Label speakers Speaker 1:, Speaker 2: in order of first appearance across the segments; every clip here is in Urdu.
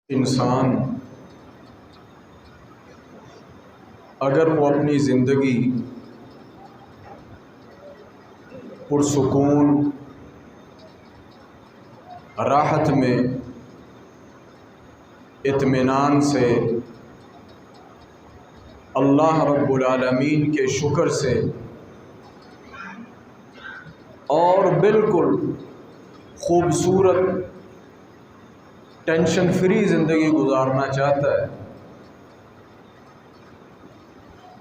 Speaker 1: انسان اگر وہ اپنی زندگی پرسکون راحت میں اطمینان سے اللہ رب العالمین کے شکر سے اور بالکل خوبصورت ٹینشن فری زندگی گزارنا چاہتا ہے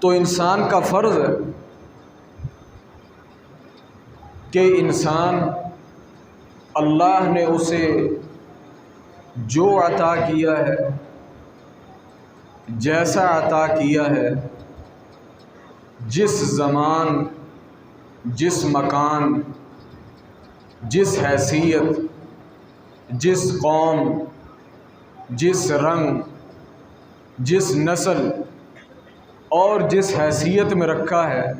Speaker 1: تو انسان کا فرض ہے کہ انسان اللہ نے اسے جو عطا کیا ہے، جیسا عطا کیا ہے، جس زمان، جس مکان، جس حیثیت، جس قوم، جس رنگ، جس نسل اور جس حیثیت میں رکھا ہے،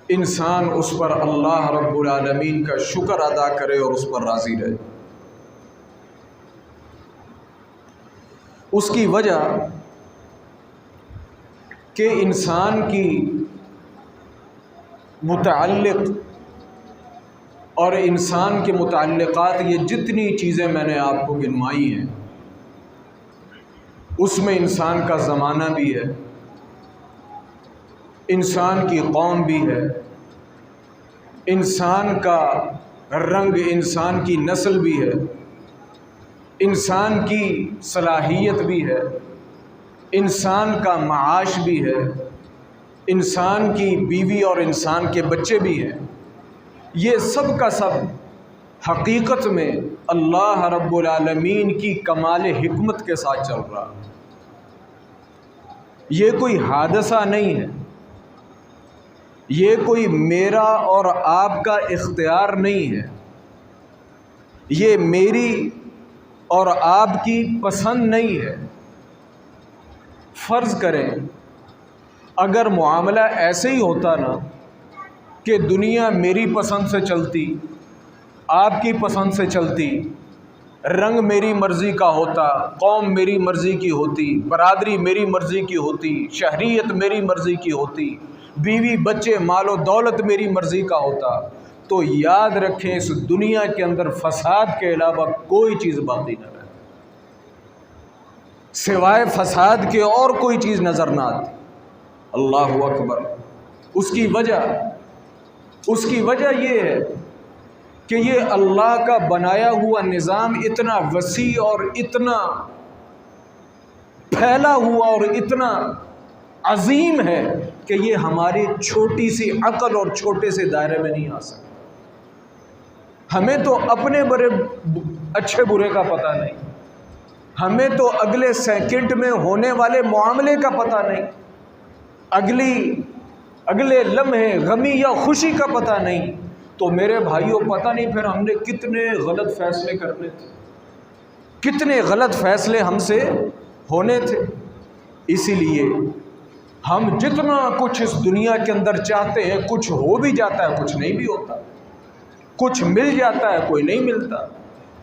Speaker 1: انسان اس پر اللہ رب العالمین کا شکر ادا کرے اور اس پر راضی رہے۔ اس کی وجہ کہ انسان کی متعلق اور انسان کے متعلقات، یہ جتنی چیزیں میں نے آپ کو گنوائی ہیں، اس میں انسان کا زمانہ بھی ہے، انسان کی قوم بھی ہے، انسان کا رنگ، انسان کی نسل بھی ہے، انسان کی صلاحیت بھی ہے، انسان کا معاش بھی ہے، انسان کی بیوی اور انسان کے بچے بھی ہیں۔ یہ سب کا سب حقیقت میں اللہ رب العالمین کی کمال حکمت کے ساتھ چل رہا ہے۔ یہ کوئی حادثہ نہیں ہے، یہ کوئی میرا اور آپ کا اختیار نہیں ہے، یہ میری اور آپ کی پسند نہیں ہے۔ فرض کریں اگر معاملہ ایسے ہی ہوتا نا کہ دنیا میری پسند سے چلتی، آپ کی پسند سے چلتی، رنگ میری مرضی کا ہوتا، قوم میری مرضی کی ہوتی، برادری میری مرضی کی ہوتی، شہریت میری مرضی کی ہوتی، بیوی بچے مال و دولت میری مرضی کا ہوتا، تو یاد رکھیں اس دنیا کے اندر فساد کے علاوہ کوئی چیز باقی نہ رہے، سوائے فساد کے اور کوئی چیز نظر نہ آتی۔ اللہ اکبر۔ اس کی وجہ یہ ہے کہ یہ اللہ کا بنایا ہوا نظام اتنا وسیع اور اتنا پھیلا ہوا اور اتنا عظیم ہے کہ یہ ہماری چھوٹی سی عقل اور چھوٹے سے دائرے میں نہیں آ سکتا۔ ہمیں تو اپنے بڑے اچھے برے کا پتہ نہیں، ہمیں تو اگلے سیکنڈ میں ہونے والے معاملے کا پتہ نہیں، اگلے لمحے غمی یا خوشی کا پتہ نہیں۔ تو میرے بھائیوں پتہ نہیں پھر ہم نے کتنے غلط فیصلے کرنے تھے، کتنے غلط فیصلے ہم سے ہونے تھے۔ اسی لیے ہم جتنا کچھ اس دنیا کے اندر چاہتے ہیں، کچھ ہو بھی جاتا ہے، کچھ نہیں بھی ہوتا، کچھ مل جاتا ہے، کوئی نہیں ملتا۔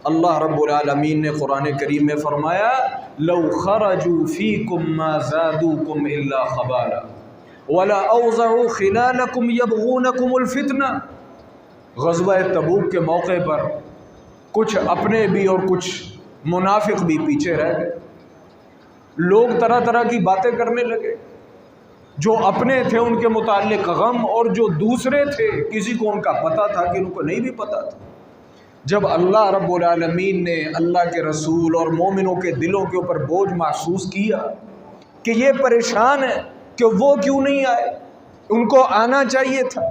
Speaker 1: اللہ رب العالمین نے قرآن کریم میں فرمایا لو خرجوا فیکم ما زادوکم الا خبالا ولا اوضعوا خلالکم یبغونکم الفتنہ۔ غزوہ تبوک کے موقع پر کچھ اپنے بھی اور کچھ منافق بھی پیچھے رہ گئے، لوگ طرح طرح کی باتیں کرنے لگے، جو اپنے تھے ان کے متعلق غم، اور جو دوسرے تھے کسی کو ان کا پتہ تھا کہ ان کو نہیں بھی پتہ تھا۔ جب اللہ رب العالمین نے اللہ کے رسول اور مومنوں کے دلوں کے اوپر بوجھ محسوس کیا کہ یہ پریشان ہے کہ وہ کیوں نہیں آئے، ان کو آنا چاہیے تھا،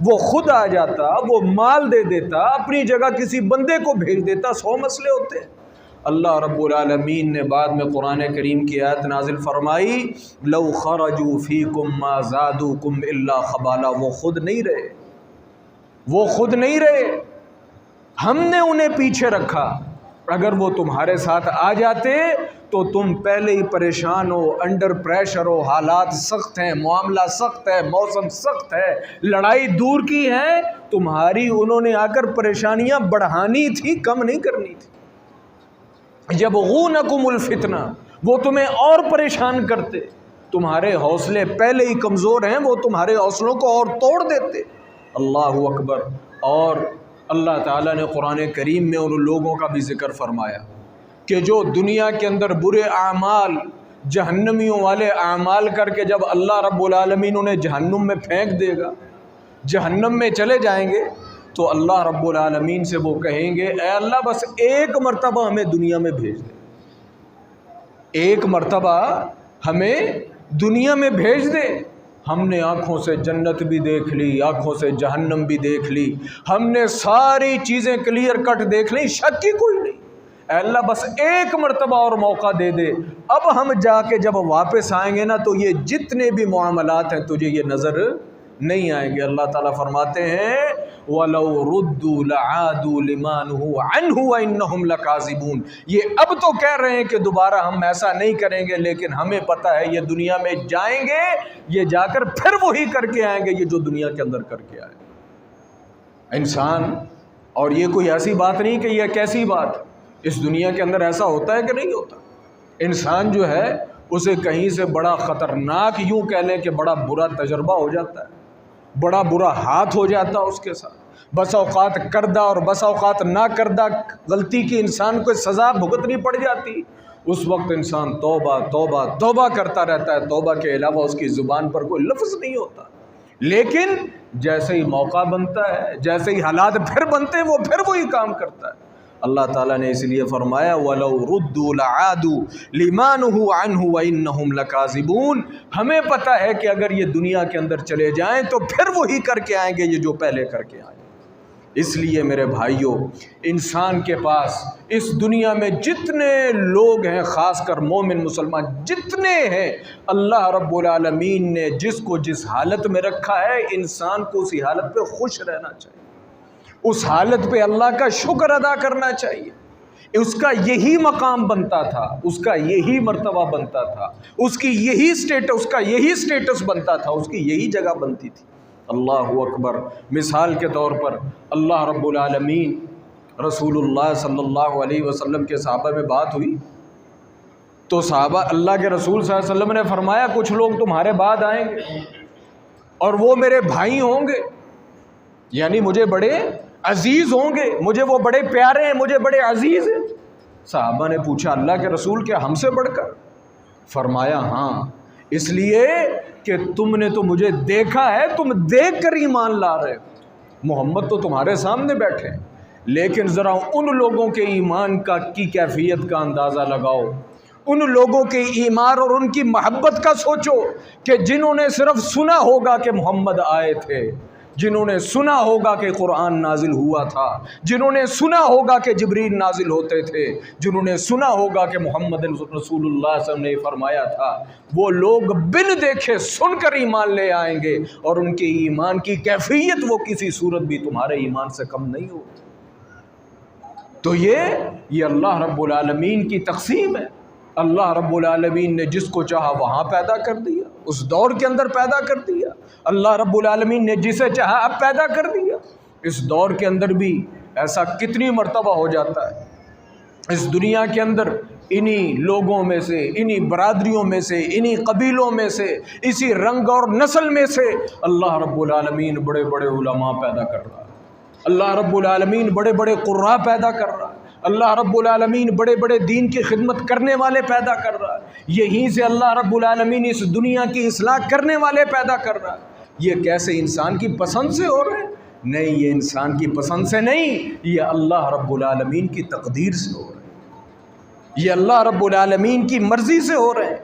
Speaker 1: وہ خود آ جاتا، وہ مال دے دیتا، اپنی جگہ کسی بندے کو بھیج دیتا، 100 مسئلے ہوتے۔ اللہ رب العالمین نے بعد میں قرآن کریم کی آیت نازل فرمائی لو خرجوا فیکم ما زادوکم الا خبالا۔ وہ خود نہیں رہے، ہم نے انہیں پیچھے رکھا۔ اگر وہ تمہارے ساتھ آ جاتے تو تم پہلے ہی پریشان ہو، انڈر پریشر ہو، حالات سخت ہیں، معاملہ سخت ہے، موسم سخت ہے، لڑائی دور کی ہے، تمہاری انہوں نے آ کر پریشانیاں بڑھانی تھی، کم نہیں کرنی تھی۔ یبغونکم الفتنہ، وہ تمہیں اور پریشان کرتے، تمہارے حوصلے پہلے ہی کمزور ہیں، وہ تمہارے حوصلوں کو اور توڑ دیتے۔ اللہ اکبر۔ اور اللہ تعالیٰ نے قرآن کریم میں ان لوگوں کا بھی ذکر فرمایا کہ جو دنیا کے اندر برے اعمال، جہنمیوں والے اعمال کر کے جب اللہ رب العالمین انہیں جہنم میں پھینک دے گا، جہنم میں چلے جائیں گے، تو اللہ رب العالمین سے وہ کہیں گے اے اللہ بس ایک مرتبہ ہمیں دنیا میں بھیج دے، ایک مرتبہ ہمیں دنیا میں بھیج دے، ہم نے آنکھوں سے جنت بھی دیکھ لی، آنکھوں سے جہنم بھی دیکھ لی، ہم نے ساری چیزیں کلیئر کٹ دیکھ لی، شک کی کوئی نہیں، اے اللہ بس ایک مرتبہ اور موقع دے دے۔ اب ہم جا کے جب واپس آئیں گے نا تو یہ جتنے بھی معاملات ہیں تجھے یہ نظر نہیں آئیں گے۔ اللہ تعالیٰ فرماتے ہیں وَلَوْ رُدُّوا لَعَادُوا لِمَا نُهُوا عَنْهُ وَإِنَّهُمْ لَكَاذِبُونَ۔ یہ اب تو کہہ رہے ہیں کہ دوبارہ ہم ایسا نہیں کریں گے، لیکن ہمیں پتہ ہے یہ دنیا میں جائیں گے، یہ جا کر پھر وہی کر کے آئیں گے یہ جو دنیا کے اندر کر کے آئے انسان۔ اور یہ کوئی ایسی بات نہیں کہ یہ کیسی بات، اس دنیا کے اندر ایسا ہوتا ہے کہ نہیں ہوتا؟ انسان جو ہے اسے کہیں سے بڑا خطرناک، یوں کہہ لیں کہ بڑا برا تجربہ ہو جاتا ہے، بڑا برا ہاتھ ہو جاتا ہے اس کے ساتھ، بس اوقات کردہ اور بس اوقات نہ کردہ غلطی کی انسان کو سزا بھگتنی پڑ جاتی، اس وقت انسان توبہ توبہ توبہ کرتا رہتا ہے، توبہ کے علاوہ اس کی زبان پر کوئی لفظ نہیں ہوتا۔ لیکن جیسے ہی موقع بنتا ہے، جیسے ہی حالات پھر بنتے ہیں، وہ پھر وہی کام کرتا ہے۔ اللہ تعالیٰ نے اس لیے فرمایا وَلَوْ رُدُّوا لَعَادُوا لِمَا نُهُوا عَنْهُ وَإِنَّهُمْ لَكَاذِبُونَ۔ ہمیں پتہ ہے کہ اگر یہ دنیا کے اندر چلے جائیں تو پھر وہی کر کے آئیں گے یہ جو پہلے کر کے آئے۔ اس لیے میرے بھائیوں، انسان کے پاس اس دنیا میں جتنے لوگ ہیں، خاص کر مومن مسلمان جتنے ہیں، اللہ رب العالمین نے جس کو جس حالت میں رکھا ہے، انسان کو اسی حالت پہ خوش رہنا چاہیے، اس حالت پہ اللہ کا شکر ادا کرنا چاہیے۔ اس کا یہی مقام بنتا تھا، اس کا یہی مرتبہ بنتا تھا، اس کی یہی اس کا یہی سٹیٹس بنتا تھا، اس کی یہی جگہ بنتی تھی۔ اللہ اکبر۔ مثال کے طور پر اللہ رب العالمین، رسول اللہ صلی اللہ علیہ وسلم کے صحابہ میں بات ہوئی تو صحابہ، اللہ کے رسول صلی اللہ علیہ وسلم نے فرمایا کچھ لوگ تمہارے بعد آئیں گے اور وہ میرے بھائی ہوں گے، یعنی مجھے بڑے عزیز ہوں گے، مجھے وہ بڑے پیارے ہیں، مجھے بڑے عزیز ہیں۔ صحابہ نے پوچھا اللہ کے رسول کیا ہم سے بڑھ کر؟ فرمایا ہاں، اس لیے کہ تم نے تو مجھے دیکھا ہے، تم دیکھ کر ایمان لا رہے ہو، محمد تو تمہارے سامنے بیٹھے ہیں، لیکن ذرا ان لوگوں کے ایمان کی کیفیت کا اندازہ لگاؤ، ان لوگوں کے ایمان اور ان کی محبت کا سوچو کہ جنہوں نے صرف سنا ہوگا کہ محمد آئے تھے، جنہوں نے سنا ہوگا کہ قرآن نازل ہوا تھا، جنہوں نے سنا ہوگا کہ جبریل نازل ہوتے تھے، جنہوں نے سنا ہوگا کہ محمد رسول اللہ صلی اللہ علیہ وسلم نے فرمایا تھا، وہ لوگ بن دیکھے سن کر ایمان لے آئیں گے، اور ان کے ایمان کی کیفیت وہ کسی صورت بھی تمہارے ایمان سے کم نہیں ہوتی۔ تو یہ اللہ رب العالمین کی تقسیم ہے۔ اللہ رب العالمین نے جس کو چاہا وہاں پیدا کر دیا، اس دور کے اندر پیدا کر دیا، اللہ رب العالمین نے جسے چاہا اب پیدا کر دیا۔ اس دور کے اندر بھی ایسا کتنی مرتبہ ہو جاتا ہے، اس دنیا کے اندر انہی لوگوں میں سے، انہی برادریوں میں سے، انہی قبیلوں میں سے، اسی رنگ اور نسل میں سے اللہ رب العالمین بڑے بڑے علماء پیدا کر رہا ہے، اللہ رب العالمین بڑے بڑے قراء پیدا کر رہا ہے، اللہ رب العالمین بڑے بڑے دین کی خدمت کرنے والے پیدا کر رہا ہے، یہیں سے اللہ رب العالمین اس دنیا کی اصلاح کرنے والے پیدا کر رہا ہے۔ یہ کیسے انسان کی پسند سے ہو رہے ہیں؟ نہیں، یہ انسان کی پسند سے نہیں، یہ اللہ رب العالمین کی تقدیر سے ہو رہے ہیں، یہ اللہ رب العالمین کی مرضی سے ہو رہے ہیں۔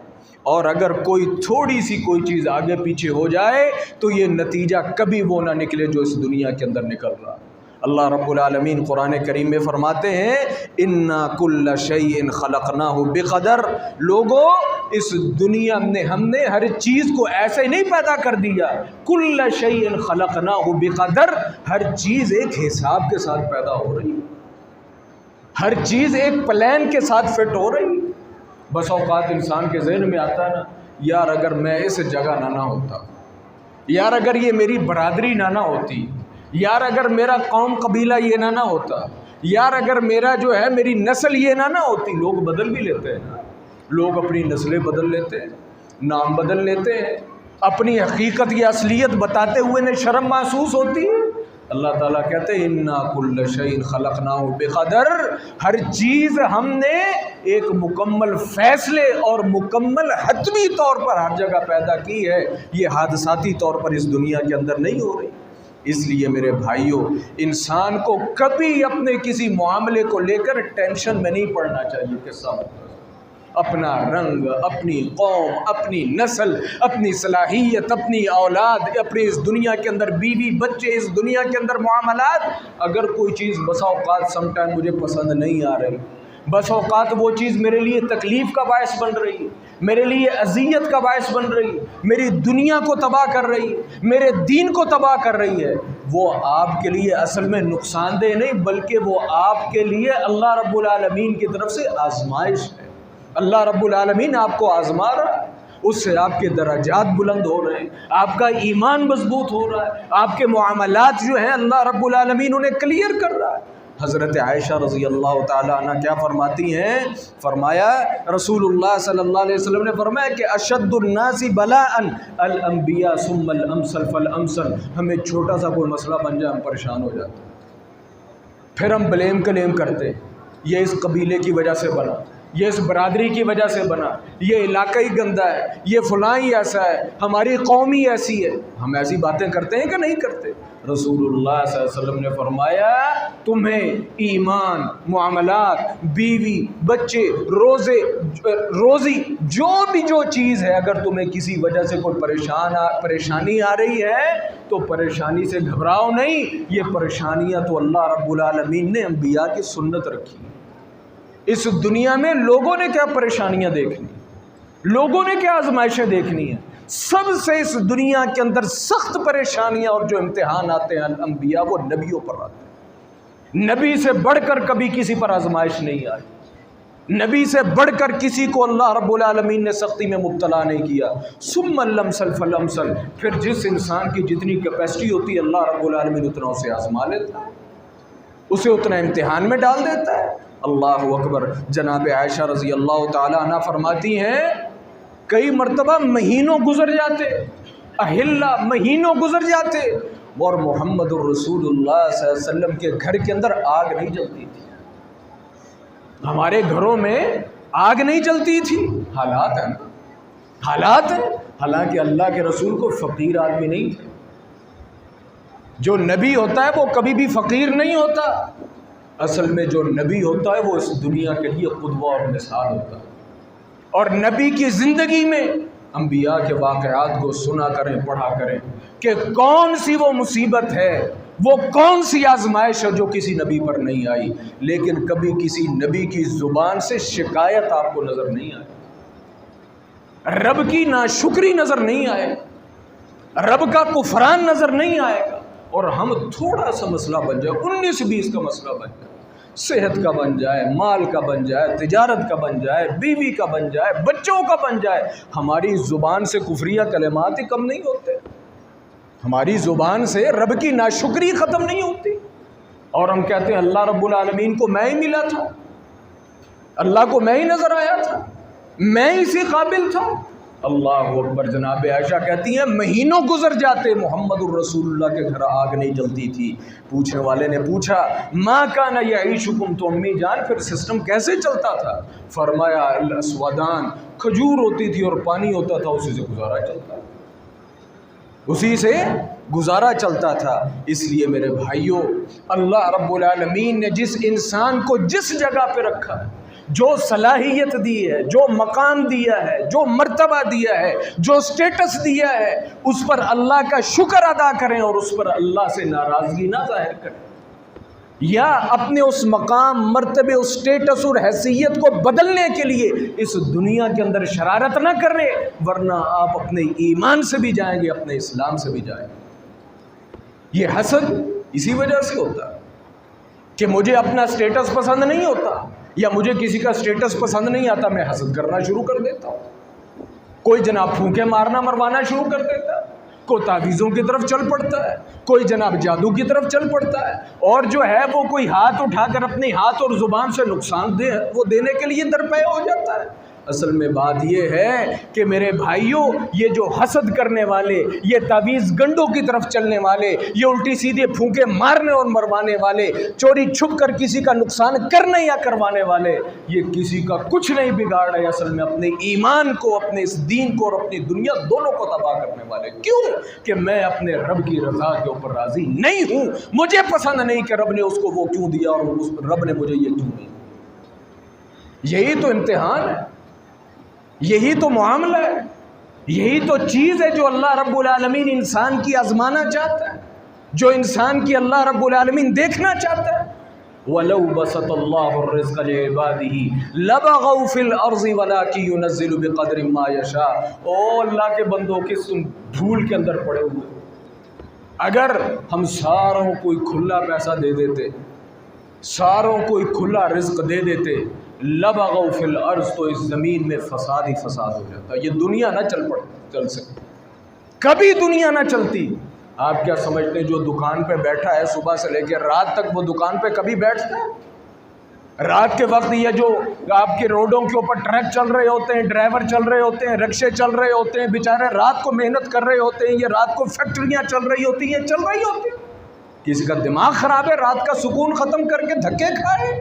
Speaker 1: اور اگر کوئی تھوڑی سی کوئی چیز آگے پیچھے ہو جائے تو یہ نتیجہ کبھی وہ نہ نکلے جو اس دنیا کے اندر نکل رہا ہے۔ اللہ رب العالمین قرآن کریم میں فرماتے ہیں اِنَّا كُلَّ شَيْءٍ خَلَقْنَاهُ بِقَدَرٍ، لوگوں اس دنیا میں ہم نے ہر چیز کو ایسے نہیں پیدا کر دیا، كُلَّ شَيْءٍ خَلَقْنَاهُ بِقَدَرٍ، ہر چیز ایک حساب کے ساتھ پیدا ہو رہی ہے، ہر چیز ایک پلان کے ساتھ فٹ ہو رہی ہے۔ بس اوقات انسان کے ذہن میں آتا ہے نا، یار اگر میں اس جگہ نہ ہوتا، یار اگر یہ میری برادری نہ ہوتی، یار اگر میرا قوم قبیلہ یہ نہ ہوتا، یار اگر میرا جو ہے میری نسل یہ نہ ہوتی، لوگ بدل بھی لیتے ہیں، لوگ اپنی نسلیں بدل لیتے ہیں، نام بدل لیتے ہیں، اپنی حقیقت یا اصلیت بتاتے ہوئے انہیں شرم محسوس ہوتی ہے۔ اللہ تعالیٰ کہتے ہیں اِنَّا كُلَّ شَيْءٍ خَلَقْنَاهُ بِقَدَرٍ، ہر چیز ہم نے ایک مکمل فیصلے اور مکمل حتمی طور پر ہر جگہ پیدا کی ہے، یہ حادثاتی طور پر اس دنیا کے اندر نہیں ہو رہی۔ اس لیے میرے بھائیوں، انسان کو کبھی اپنے کسی معاملے کو لے کر ٹینشن میں نہیں پڑنا چاہیے کہ سب اپنا رنگ، اپنی قوم، اپنی نسل، اپنی صلاحیت، اپنی اولاد، اپنی اس دنیا کے اندر بیوی بچے، اس دنیا کے اندر معاملات، اگر کوئی چیز بس اوقات سم ٹائم مجھے پسند نہیں آ رہی، بس اوقات وہ چیز میرے لیے تکلیف کا باعث بن رہی ہے، میرے لیے اذیت کا باعث بن رہی ہے، میری دنیا کو تباہ کر رہی ہے، میرے دین کو تباہ کر رہی ہے، وہ آپ کے لیے اصل میں نقصان دہ نہیں، بلکہ وہ آپ کے لیے اللہ رب العالمین کی طرف سے آزمائش ہے۔ اللہ رب العالمین آپ کو آزما رہا ہے، اس سے آپ کے درجات بلند ہو رہے ہیں، آپ کا ایمان مضبوط ہو رہا ہے، آپ کے معاملات جو ہیں اللہ رب العالمین انہیں کلیئر کر رہا ہے۔ حضرت عائشہ رضی اللہ تعالیٰ عنہ کیا فرماتی ہیں؟ فرمایا رسول اللہ صلی اللہ علیہ وسلم نے فرمایا کہ اشد الناس بلاء الانبیاء ثم الامثل فالامثل، ہمیں چھوٹا سا کوئی مسئلہ بن جائے ہم پریشان ہو جاتے ہیں، پھر ہم بلیم کلیم کرتے ہیں، یہ اس قبیلے کی وجہ سے بنا، یہ اس برادری کی وجہ سے بنا، یہ علاقہ ہی گندا ہے، یہ فلاں ہی ایسا ہے، ہماری قوم ہی ایسی ہے۔ ہم ایسی باتیں کرتے ہیں کہ نہیں کرتے؟ رسول اللہ صلی اللہ علیہ وسلم نے فرمایا تمہیں ایمان، معاملات، بیوی، بچے، روزی، جو چیز ہے، اگر تمہیں کسی وجہ سے کوئی پریشانی آ رہی ہے تو پریشانی سے گھبراؤ نہیں، یہ پریشانیاں تو اللہ رب العالمین نے انبیاء کی سنت رکھی۔ اس دنیا میں لوگوں نے کیا پریشانیاں دیکھنی، لوگوں نے کیا آزمائشیں دیکھنی ہیں، سب سے اس دنیا کے اندر سخت پریشانیاں اور جو امتحان آتے ہیں الانبیاء، وہ نبیوں پر آتے ہیں۔ نبی سے بڑھ کر کبھی کسی پر آزمائش نہیں آئی، نبی سے بڑھ کر کسی کو اللہ رب العالمین نے سختی میں مبتلا نہیں کیا۔ ثم الامثل فالامثل، پھر جس انسان کی جتنی کیپیسٹی ہوتی ہے اللہ رب العالمین اتنا اسے آزما لیتا ہے، اسے اتنا امتحان میں ڈال دیتا ہے۔ اللہ اکبر۔ جناب عائشہ رضی اللہ تعالی عنہ فرماتی ہیں کئی مرتبہ مہینوں گزر جاتے، اہلہ مہینوں گزر جاتے، اور محمد الرسول اللہ صلی اللہ علیہ وسلم کے گھر کے اندر آگ نہیں جلتی تھی۔ ہمارے گھروں میں آگ نہیں جلتی تھی، حالات ہیں نا، حالات ہیں۔ حالانکہ اللہ کے رسول کو فقیر آدمی نہیں تھے، جو نبی ہوتا ہے وہ کبھی بھی فقیر نہیں ہوتا، اصل میں جو نبی ہوتا ہے وہ اس دنیا کے لیے قدوہ اور مثال ہوتا ہے، اور نبی کی زندگی میں انبیاء کے واقعات کو سنا کریں، پڑھا کریں کہ کون سی وہ مصیبت ہے، وہ کون سی آزمائش ہے جو کسی نبی پر نہیں آئی، لیکن کبھی کسی نبی کی زبان سے شکایت آپ کو نظر نہیں آئے، رب کی ناشکری نظر نہیں آئے، رب کا کفران نظر نہیں آئے گا۔ اور ہم تھوڑا سا مسئلہ بن جائے، 19-20 کا مسئلہ بن جائے، صحت کا بن جائے، مال کا بن جائے، تجارت کا بن جائے، بیوی کا بن جائے، بچوں کا بن جائے، ہماری زبان سے کفریہ کلمات ہی کم نہیں ہوتے، ہماری زبان سے رب کی ناشکری ختم نہیں ہوتی، اور ہم کہتے ہیں اللہ رب العالمین کو میں ہی ملا تھا، اللہ کو میں ہی نظر آیا تھا، میں اسی قابل تھا۔ اللہ اکبر۔ جناب عائشہ کہتی ہیں مہینوں گزر جاتے، محمد الرسول اللہ کے گھر آگ نہیں جلتی تھی۔ پوچھنے والے نے پوچھا ما کان یعیشکم، تو امی جان پھر سسٹم کیسے چلتا تھا؟ فرمایا الاسودان، کھجور ہوتی تھی اور پانی ہوتا تھا، اسی سے گزارا چلتا، اسی سے گزارا چلتا تھا۔ اس لیے میرے بھائیوں، اللہ رب العالمین نے جس انسان کو جس جگہ پہ رکھا ہے، جو صلاحیت دی ہے، جو مقام دیا ہے، جو مرتبہ دیا ہے، جو سٹیٹس دیا ہے، اس پر اللہ کا شکر ادا کریں اور اس پر اللہ سے ناراضگی نہ ظاہر کریں، یا اپنے اس مقام، مرتبے، اس سٹیٹس اور حیثیت کو بدلنے کے لیے اس دنیا کے اندر شرارت نہ کریں، ورنہ آپ اپنے ایمان سے بھی جائیں گے، اپنے اسلام سے بھی جائیں گے۔ یہ حسد اسی وجہ سے ہوتا ہے کہ مجھے اپنا سٹیٹس پسند نہیں ہوتا، یا مجھے کسی کا سٹیٹس پسند نہیں آتا، میں حسد کرنا شروع کر دیتا ہوں، کوئی جناب پھونکے مارنا مروانا شروع کر دیتا، کوئی تعویذوں کی طرف چل پڑتا ہے، کوئی جناب جادو کی طرف چل پڑتا ہے، اور جو ہے وہ کوئی ہاتھ اٹھا کر اپنے ہاتھ اور زبان سے نقصان وہ دینے کے لیے درپے ہو جاتا ہے۔ اصل میں بات یہ ہے کہ میرے بھائیوں، یہ جو حسد کرنے والے، یہ تعویذ گنڈوں کی طرف چلنے والے، یہ الٹی سیدھے پھونکے مارنے اور مروانے والے، چوری چھپ کر کسی کا نقصان کرنے یا کروانے والے، یہ کسی کا کچھ نہیں بگاڑ رہے، اصل میں اپنے ایمان کو، اپنے اس دین کو اور اپنی دنیا دونوں کو تباہ کرنے والے۔ کیوں کہ میں اپنے رب کی رضا کے اوپر راضی نہیں ہوں، مجھے پسند نہیں کہ رب نے اس کو وہ کیوں دیا اور رب نے مجھے یہ کیوں دیا۔ یہی تو امتحان ہے، یہی تو معاملہ ہے، یہی تو چیز ہے جو اللہ رب العالمین انسان کی آزمانا چاہتا ہے، جو انسان کی اللہ رب العالمین دیکھنا چاہتا ہے۔ وَلَوْ بَسَطَ اللَّهُ الرِّزْقَ لِعِبَادِهِ لَبَغَوْا فِي الْأَرْضِ وَلَٰكِن يُنَزِّلُ بِقَدْرٍ مَّا يَشَاءُ۔ او اللہ کے بندوں کس تم دھول کے اندر پڑے ہوئے، اگر ہم ساروں کو کھلا پیسہ دے دیتے، ساروں کو کھلا رزق دے دیتے، لبغوا فی الارض، تو اس زمین میں فساد ہی فساد ہو جاتا، یہ دنیا نہ چل سکتی، کبھی دنیا نہ چلتی۔ آپ کیا سمجھتے ہیں جو دکان پہ بیٹھا ہے صبح سے لے کے رات تک، وہ دکان پہ کبھی بیٹھتا ہے؟ رات کے وقت یہ جو آپ کے روڈوں کے اوپر ٹرک چل رہے ہوتے ہیں، ڈرائیور چل رہے ہوتے ہیں، رکشے چل رہے ہوتے ہیں، بیچارے رات کو محنت کر رہے ہوتے ہیں، یہ رات کو فیکٹریاں چل رہی ہوتی ہیں، کسی کا دماغ خراب ہے، رات کا سکون ختم کر کے دھکے کھائے۔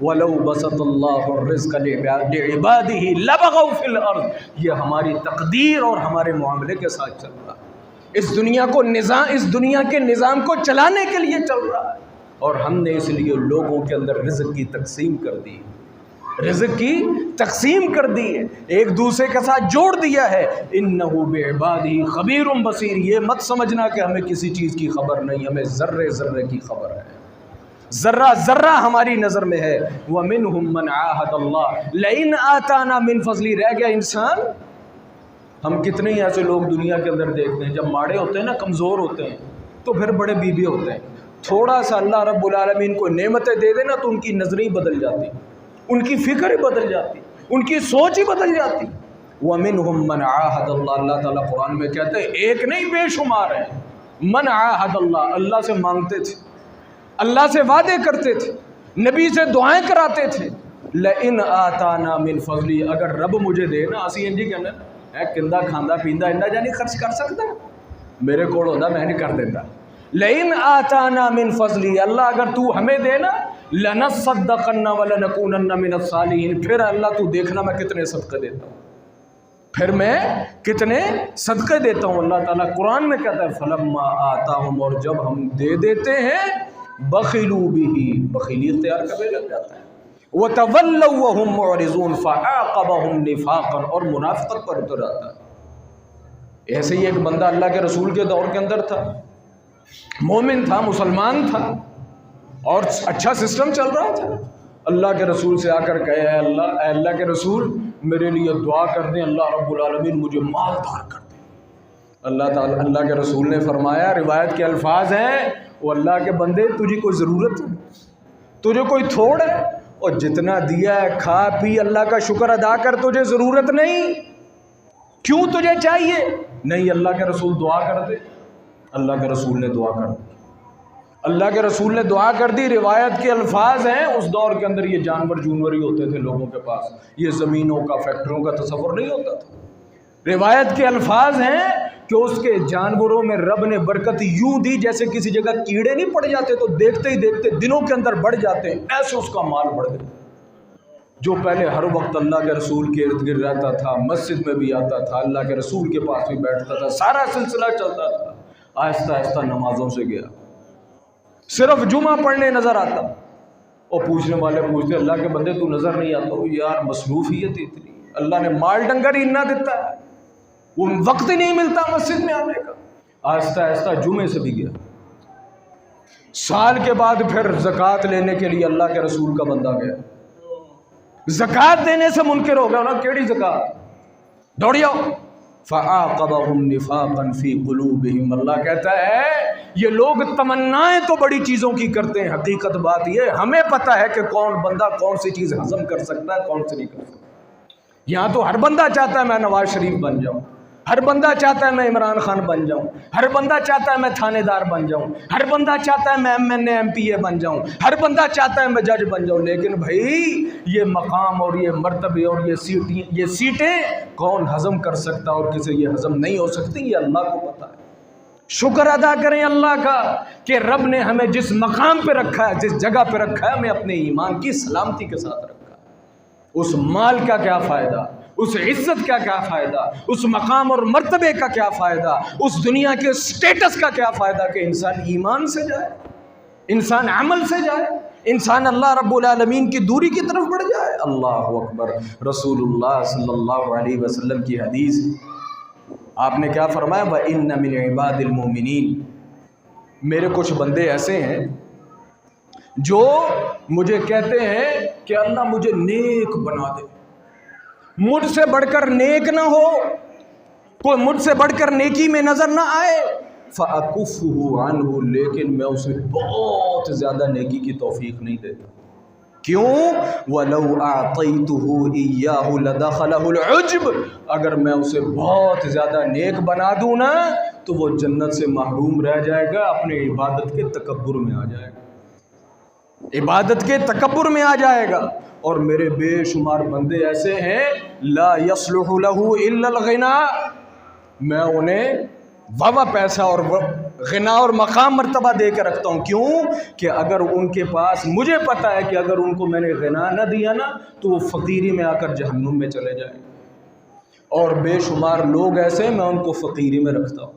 Speaker 1: وَلَوْ بَسَطَ اللَّهُ الرِّزْقَ لِعِبَادِهِ لَبَغَوْا فِي الْأَرْضِ، یہ ہماری تقدیر اور ہمارے معاملے کے ساتھ چل رہا ہے، اس دنیا کے نظام کو چلانے کے لیے چل رہا ہے، اور ہم نے اس لیے لوگوں کے اندر رزق کی تقسیم کر دی، رزق کی تقسیم کر دی ہے، ایک دوسرے کے ساتھ جوڑ دیا ہے۔ إِنَّهُ بِعِبَادِهِ خَبِيرٌ بَصِيرٌ، یہ مت سمجھنا کہ ہمیں کسی چیز کی خبر نہیں، ہمیں ذرے ذرے کی خبر ہے، ذرہ ذرہ ہماری نظر میں ہے۔ وَمِنْهُمْ مَنْ عَاهَدَ اللَّهَ لَئِنْ آتَانَا مِنْ فَضْلِهِ، رہ گیا انسان۔ ہم کتنے ہی ایسے لوگ دنیا کے اندر دیکھتے ہیں، جب ماڑے ہوتے ہیں نا، کمزور ہوتے ہیں، تو پھر بڑے بی بی ہوتے ہیں، تھوڑا سا اللہ رب العالمین کو نعمتیں دے دینا تو ان کی نظریں بدل جاتی، ان کی فکر ہی بدل جاتی، ان کی سوچ ہی بدل جاتی۔ وَمِنْهُمْ مَنْ عَاهَدَ اللَّهَ، اللہ تعالیٰ قرآن میں کہتے ہیں ایک نہیں بے شمار ہیں، من عاہد اللہ، اللہ سے مانگتے تھے، اللہ سے وعدے کرتے تھے، نبی سے دعائیں کراتے تھے، لَإِنْ آتَانَا مِنْ فَضْلِهِ، اگر رب مجھے دے نا، اسی انجی کہنا ہے کندہ کھاندہ پیندہ انڈا جانی خرچ کر سکتا، میرے کوڑ ہوتا میں نہیں کر دیتا۔ لَإِنْ آتَانَا مِنْ فَضْلِهِ، اللہ اگر تو ہمیں دے نا، لَنَصَّدَّقَنَّ وَلَنَكُونَنَّ مِنَ الصَّالِحِينَ، پھر اللہ تو دیکھنا میں کتنے صدقے دیتا ہوں، پھر میں کتنے صدقے دیتا ہوں۔ اللہ تعالیٰ قرآن میں کہتا ہے فَلَمَّا آتَاهُمْ، اور جب ہم دے دیتے ہیں، بخلوا به، بخیلی اختیار کرنے لگ جاتا ہے، وَتَوَلَّوْا وَهُمْ مُعْرِضُونَ فَعَاقَبَهُمْ نِفَاقًا، اور منافقت پر اتر آتا ہے۔ ایسے ہی ایک بندہ اللہ کے رسول کے دور کے اندر تھا، مومن تھا، مسلمان تھا، اور اچھا سسٹم چل رہا تھا، اللہ کے رسول سے آ کر کہے اے اللہ کے رسول میرے لیے دعا کر دیں، اللہ رب العالمین مجھے مالدار کر دیں۔ اللہ کے رسول نے فرمایا، روایت کے الفاظ ہیں، وہ اللہ کے بندے تجھے کوئی ضرورت ہے، تجھے کوئی تھوڑ ہے، اور جتنا دیا ہے کھا پی اللہ کا شکر ادا کر، تجھے ضرورت نہیں، کیوں تجھے چاہیے؟ نہیں، اللہ کے رسول دعا کر دے، اللہ کے رسول نے دعا کر دی، اللہ کے رسول نے دعا کر دی۔ روایت کے الفاظ ہیں، اس دور کے اندر یہ جانور ہی ہوتے تھے لوگوں کے پاس، یہ زمینوں کا فیکٹریوں کا تصور نہیں ہوتا تھا۔ روایت کے الفاظ ہیں کہ اس کے جانوروں میں رب نے برکت یوں دی جیسے کسی جگہ کیڑے نہیں پڑ جاتے تو دیکھتے ہی دیکھتے دنوں کے اندر بڑھ جاتے ہیں، ایسے اس کا مال بڑھ گیا۔ جو پہلے ہر وقت اللہ کے رسول کے ارد گرد رہتا تھا، مسجد میں بھی آتا تھا، اللہ کے رسول کے پاس بھی بیٹھتا تھا، سارا سلسلہ چلتا تھا، آہستہ آہستہ نمازوں سے گیا، صرف جمعہ پڑھنے نظر آتا، اور پوچھنے والے پوچھتے اللہ کے بندے تو نظر نہیں آتا، یار مصروفیت اتنی، اللہ نے مال ڈنگر ہی نہ دیتا ہے، وہ وقت ہی نہیں ملتا مسجد میں آنے کا۔ آہستہ آہستہ جمعے سے بھی گیا، سال کے بعد پھر زکوٰۃ لینے کے لیے اللہ کے رسول کا بندہ گیا، زکوٰۃ دینے سے منکر ہو گیا نا، کیڑی زکوٰۃ، دوڑی آؤ۔ فَعَاقَبَهُمْ نِفَاقًا فِي قُلُوبِهِمْ، اللہ کہتا ہے یہ لوگ تمنائیں تو بڑی چیزوں کی کرتے ہیں، حقیقت بات یہ ہمیں پتہ ہے کہ کون بندہ کون سی چیز ہضم کر سکتا ہے، کون سی نہیں کر سکتا۔ یہاں تو ہر بندہ چاہتا ہے میں نواز شریف بن جاؤں، ہر بندہ چاہتا ہے میں عمران خان بن جاؤں، ہر بندہ چاہتا ہے میں تھانے دار بن جاؤں، ہر بندہ چاہتا ہے میں MNA MPA بن جاؤں، ہر بندہ چاہتا ہے میں جج بن جاؤں. لیکن بھائی یہ مقام اور یہ مرتبے اور یہ سیٹیں کون ہضم کر سکتا اور کسی یہ ہضم نہیں ہو سکتی، یہ اللہ کو پتہ ہے. شکر ادا کریں اللہ کا کہ رب نے ہمیں جس مقام پہ رکھا ہے، جس جگہ پہ رکھا ہے، ہمیں اپنے ایمان کی سلامتی کے ساتھ رکھا ہے. اس مال کا کیا فائدہ، اس عزت کا کیا فائدہ، اس مقام اور مرتبے کا کیا فائدہ، اس دنیا کے سٹیٹس کا کیا فائدہ کہ انسان ایمان سے جائے، انسان عمل سے جائے، انسان اللہ رب العالمین کی دوری کی طرف بڑھ جائے. اللہ اکبر. رسول اللہ صلی اللہ علیہ وسلم کی حدیث، آپ نے کیا فرمایا؟ وَإِنَّ مِنْ عِبَادِ الْمُؤْمِنِينَ، میرے کچھ بندے ایسے ہیں جو مجھے کہتے ہیں کہ اللہ مجھے نیک بنا دے، مجھ سے بڑھ کر نیک نہ ہو، کوئی مجھ سے بڑھ کر نیکی میں نظر نہ آئے، فَأَكُفُّهُ عَنْهُ، لیکن میں اسے بہت زیادہ نیکی کی توفیق نہیں دیتا. کیوں؟ وَلَوْ أَعْطَيْتُهُ إِيَّاهُ لَدَخَلَهُ الْعُجْبُ، اگر میں اسے بہت زیادہ نیک بنا دوں نا تو وہ جنت سے محروم رہ جائے گا، اپنے عبادت کے تکبر میں آ جائے گا، عبادت کے تکبر میں آ جائے گا. اور میرے بے شمار بندے ایسے ہیں لا يصلح له الا الغنى، میں انہیں واہ پیسہ اور غنا اور مقام مرتبہ دے کے رکھتا ہوں. کیوں؟ کہ اگر ان کے پاس، مجھے پتا ہے کہ اگر ان کو میں نے غنا نہ دیا نا تو وہ فقیری میں آ کر جہنم میں چلے جائیں. اور بے شمار لوگ ایسے میں ان کو فقیری میں رکھتا ہوں.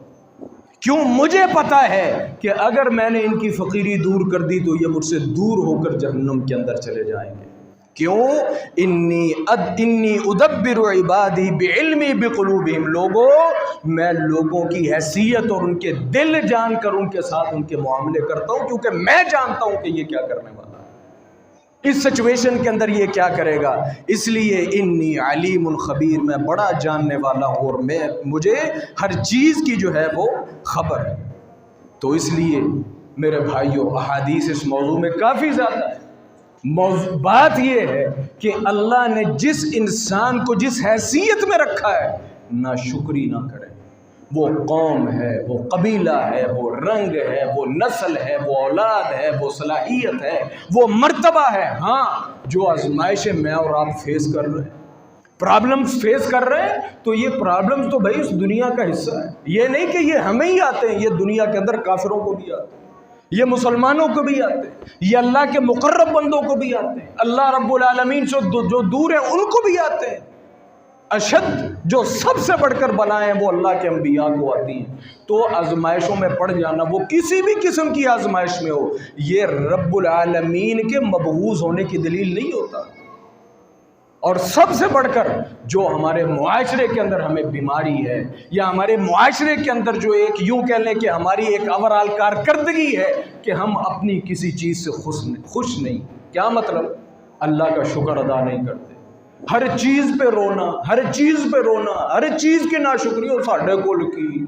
Speaker 1: کیوں؟ مجھے پتا ہے کہ اگر میں نے ان کی فقیری دور کر دی تو یہ مجھ سے دور ہو کر جہنم کے اندر چلے جائیں گے. کیوں؟ انی ادبر عبادی بعلمی بقلوبہم، لوگوں میں لوگوں کی حیثیت اور ان کے دل جان کر ان کے ساتھ ان کے معاملے کرتا ہوں، کیونکہ میں جانتا ہوں کہ یہ کیا کرنے والا ہے، اس سچویشن کے اندر یہ کیا کرے گا. اس لیے انی علیم الخبیر، میں بڑا جاننے والا ہوں اور مجھے ہر چیز کی جو ہے وہ خبر ہے. تو اس لیے میرے بھائیوں احادیث اس موضوع میں کافی زیادہ ہے. بات یہ ہے کہ اللہ نے جس انسان کو جس حیثیت میں رکھا ہے نہ شکری نہ کرے، وہ قوم ہے، وہ قبیلہ ہے، وہ رنگ ہے، وہ نسل ہے، وہ اولاد ہے، وہ صلاحیت ہے، وہ مرتبہ ہے. ہاں جو آزمائشیں میں اور آپ فیس کر رہے ہیں، پرابلمز فیس کر رہے ہیں، تو یہ پرابلمز تو بھائی اس دنیا کا حصہ ہے. یہ نہیں کہ یہ ہمیں ہی آتے ہیں، یہ دنیا کے اندر کافروں کو بھی آتے ہیں، یہ مسلمانوں کو بھی آتے ہیں، یہ اللہ کے مقرب بندوں کو بھی آتے ہیں، اللہ رب العالمین سے جو دور ہیں ان کو بھی آتے ہیں. اشد جو سب سے بڑھ کر بلائیں وہ اللہ کے انبیاء کو آتی ہیں. تو آزمائشوں میں پڑ جانا، وہ کسی بھی قسم کی آزمائش میں ہو، یہ رب العالمین کے مبعوث ہونے کی دلیل نہیں ہوتا. اور سب سے بڑھ کر جو ہمارے معاشرے کے اندر ہمیں بیماری ہے، یا ہمارے معاشرے کے اندر جو ایک یوں کہہ لیں کہ ہماری ایک اوورآل کارکردگی ہے کہ ہم اپنی کسی چیز سے خوش نہیں. کیا مطلب؟ اللہ کا شکر ادا نہیں کرتے، ہر چیز پہ رونا، ہر چیز پہ رونا، ہر چیز کی ناشکری. وہ ساڈے کول کی،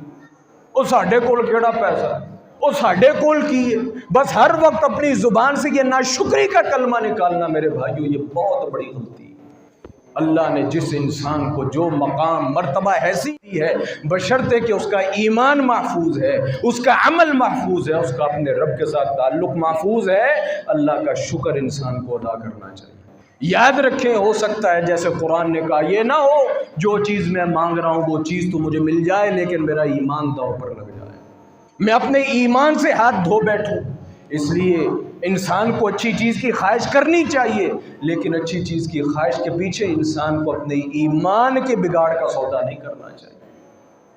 Speaker 1: وہ ساڈے کول کیڑا پیسہ، وہ ساڈے کول کی ہے. بس ہر وقت اپنی زبان سے یہ ناشکری کا کلمہ نکالنا میرے بھائیوں، یہ بہت بڑی غلطی ہے. اللہ نے جس انسان کو جو مقام مرتبہ حیثیت دی ہے، بشرطے کہ اس کا ایمان محفوظ ہے، اس کا عمل محفوظ ہے، اس کا اپنے رب کے ساتھ تعلق محفوظ ہے، اللہ کا شکر انسان کو ادا کرنا چاہیے. یاد رکھیں، ہو سکتا ہے جیسے قرآن نے کہا، یہ نہ ہو جو چیز میں مانگ رہا ہوں وہ چیز تو مجھے مل جائے لیکن میرا ایمان داؤ پر لگ جائے، میں اپنے ایمان سے ہاتھ دھو بیٹھوں. اس لیے انسان کو اچھی چیز کی خواہش کرنی چاہیے، لیکن اچھی چیز کی خواہش کے پیچھے انسان کو اپنے ایمان کے بگاڑ کا سودا نہیں کرنا چاہیے،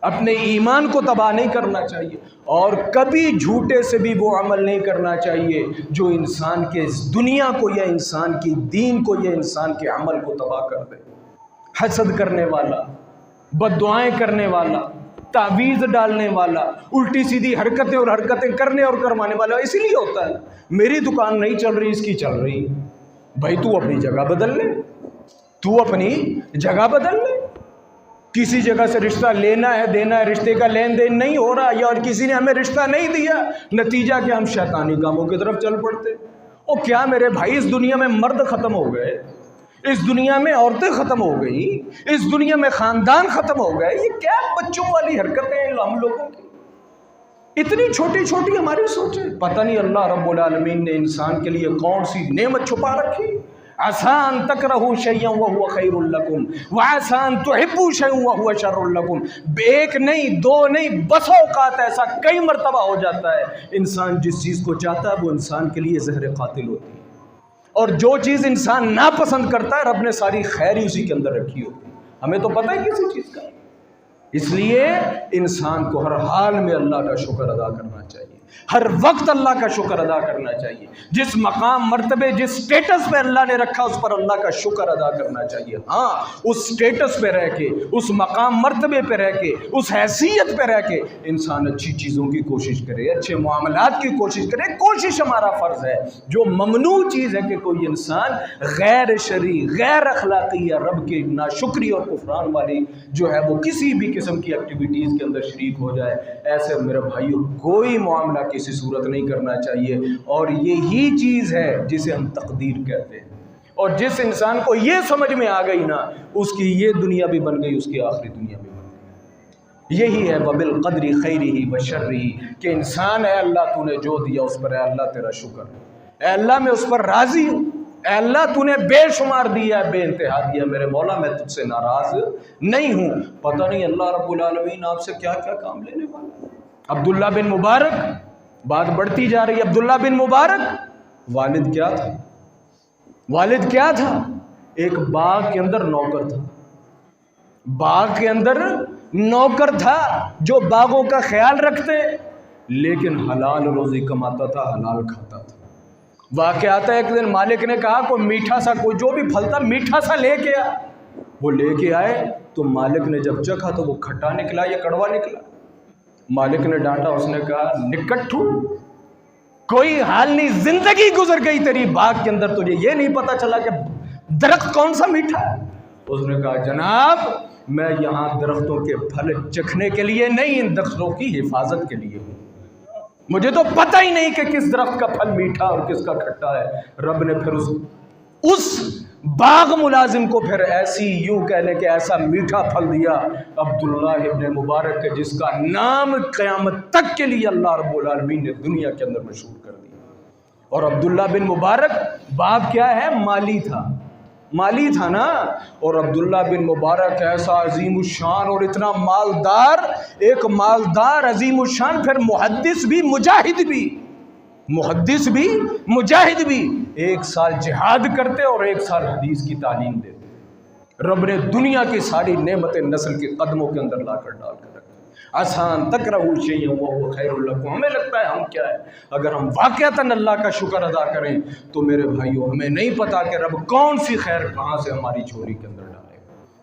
Speaker 1: اپنے ایمان کو تباہ نہیں کرنا چاہیے، اور کبھی جھوٹے سے بھی وہ عمل نہیں کرنا چاہیے جو انسان کے دنیا کو یا انسان کی دین کو یا انسان کے عمل کو تباہ کر دے. حسد کرنے والا، بد دعائیں کرنے والا، تعویذ ڈالنے والا، الٹی سیدھی حرکتیں اور حرکتیں کرنے اور کروانے والا اسی لیے ہوتا ہے. میری دکان نہیں چل رہی، اس کی چل رہی. بھائی تو اپنی جگہ بدل لے، تو اپنی جگہ بدل لے. کسی جگہ سے رشتہ لینا ہے دینا ہے، رشتے کا لین دین نہیں ہو رہا، یا اور کسی نے ہمیں رشتہ نہیں دیا، نتیجہ کہ ہم شیطانی کاموں کی طرف چل پڑتے. اور کیا میرے بھائی اس دنیا میں مرد ختم ہو گئے، اس دنیا میں عورتیں ختم ہو گئی، اس دنیا میں خاندان ختم ہو گئے. یہ کیا بچوں والی حرکتیں ہیں ہم لوگوں کی؟ اتنی چھوٹی چھوٹی ہماری سوچیں. پتہ نہیں اللہ رب العالمین نے انسان کے لیے کون سی نعمت چھپا رکھی. آسان تکرہوا شیئا وہو خیر لکم وآسان تحبوا شیئا وہو شر لکم. ایک نہیں، دو نہیں، بس اوقات ایسا کئی مرتبہ ہو جاتا ہے انسان جس چیز کو چاہتا ہے وہ انسان کے لیے زہر قاتل ہوتی ہے، اور جو چیز انسان ناپسند کرتا ہے رب نے ساری خیر ہی اسی کے اندر رکھی ہوتی ہے. ہمیں تو پتہ ہی کسی چیز کا. اس لیے انسان کو ہر حال میں اللہ کا شکر ادا کرنا چاہیے، ہر وقت اللہ کا شکر ادا کرنا چاہیے. جس مقام مرتبے جس سٹیٹس پہ اللہ نے رکھا اس پر اللہ کا شکر ادا کرنا چاہیے. ہاں، اس سٹیٹس پہ رہ کے، اس مقام مرتبے پہ رہ کے، اس حیثیت پہ رہ کے انسان اچھی چیزوں کی کوشش کرے، اچھے معاملات کی کوشش کرے. کوشش ہمارا فرض ہے. جو ممنوع چیز ہے کہ کوئی انسان غیر شرعی، غیر اخلاقی یا رب کے ناشکری اور کفران والی جو ہے وہ کسی بھی قسم کی ایکٹیویٹیز کے اندر شریک ہو جائے، ایسے میرے بھائیوں کوئی معاملہ کسی صورت نہیں کرنا چاہیے. اور یہی چیز ہے جسے ہم تقدیر کہتے ہیں. اور جس انسان کو یہ سمجھ میں آ گئی نا، اس کی یہ دنیا بھی بن گئی، اس کی آخری دنیا بھی بن گئی. یہی ہے وَبِالْقَدْرِ خَيْرِهِ وَشَرِّهِ کہ انسان ہے اللہ تو نے جو دیا اس پر، اے اللہ تیرا شکر، اے اللہ میں اس پر راضی ہوں، اے اللہ تو نے بے شمار دیا ہے، بے انتہا دیا، میرے مولا میں تجھ سے ناراض نہیں ہوں. پتہ نہیں اللہ رب العالمین آپ سے کیا کیا کام لینے والا ہے. عبداللہ بن مبارک، بات بڑھتی جا رہی ہے. عبداللہ بن مبارک والد کیا تھا؟ والد کیا تھا؟ ایک باغ کے اندر نوکر تھا. باغ کے اندر نوکر تھا جو باغوں کا خیال رکھتے، لیکن حلال روزی کماتا تھا، حلال کھاتا تھا. واقعہ آتا ہے ایک دن مالک نے کہا کوئی میٹھا سا، کوئی جو بھی پھل تھا میٹھا سا لے کے آ. وہ لے کے آئے تو مالک نے جب چکھا تو وہ کھٹا نکلا یا کڑوا نکلا. مالک نے ڈانٹا، اس نے کہا نکٹھو، کوئی حال نہیں، زندگی گزر گئی تیری باغ کے اندر، تجھے یہ نہیں پتا چلا کہ درخت کون سا میٹھا ہے. اس نے کہا جناب میں یہاں درختوں کے پھل چکھنے کے لیے نہیں، ان درختوں کی حفاظت کے لیے ہوں. مجھے تو پتہ ہی نہیں کہ کس درخت کا پھل میٹھا اور کس کا کھٹا ہے. رب نے پھر اس باغ ملازم کو پھر ایسی یوں کہہ لے کہ ایسا میٹھا پھل دیا عبداللہ ابن مبارک کے، جس کا نام قیامت تک کے لیے اللہ رب العالمین نے دنیا کے اندر مشہور کر دیا. اور عبداللہ بن مبارک باپ کیا ہے؟ مالی تھا، مالی تھا نا. اور عبداللہ بن مبارک ایسا عظیم الشان اور اتنا مالدار، ایک مالدار عظیم الشان، پھر محدث بھی مجاہد بھی، محدث بھی مجاہد بھی، ایک سال جہاد کرتے اور ایک سال حدیث کی تعلیم دیتے. رب نے دنیا کی ساری نعمتیں نسل کے قدموں کے اندر لا کر ڈال کر رکھتے. آسان تکرہوا شیئا وہو خیر لکم. ہمیں لگتا ہے ہم کیا ہے، اگر ہم واقعتاً اللہ کا شکر ادا کریں تو میرے بھائیوں ہمیں نہیں پتا کہ رب کون سی خیر کہاں سے ہماری جھولی کے اندر ڈالے.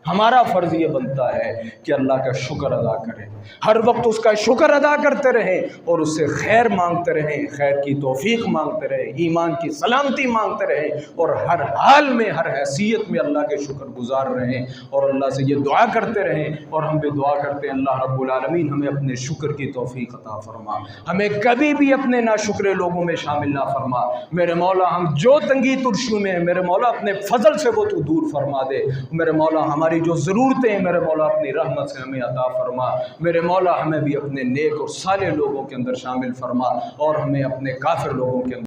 Speaker 1: ہمارا فرض یہ بنتا ہے کہ اللہ کا شکر ادا کریں، ہر وقت اس کا شکر ادا کرتے رہیں اور اس سے خیر مانگتے رہیں، خیر کی توفیق مانگتے رہیں، ایمان کی سلامتی مانگتے رہیں، اور ہر حال میں ہر حیثیت میں اللہ کے شکر گزار رہیں، اور اللہ سے یہ دعا کرتے رہیں. اور ہم بھی دعا کرتے ہیں اللہ رب العالمین ہمیں اپنے شکر کی توفیق عطا فرما، ہمیں کبھی بھی اپنے ناشکرے لوگوں میں شامل نہ فرما. میرے مولا ہم جو تنگی ترشیوں میں ہیں میرے مولا اپنے فضل سے وہ تو دور فرما دے. میرے مولا ہماری جو ضرورتیں ہیں میرے مولا اپنی رحمت سے ہمیں عطا فرما. میرے مولا ہمیں بھی اپنے نیک اور صالح لوگوں کے اندر شامل فرما، اور ہمیں اپنے کافر لوگوں کے اندر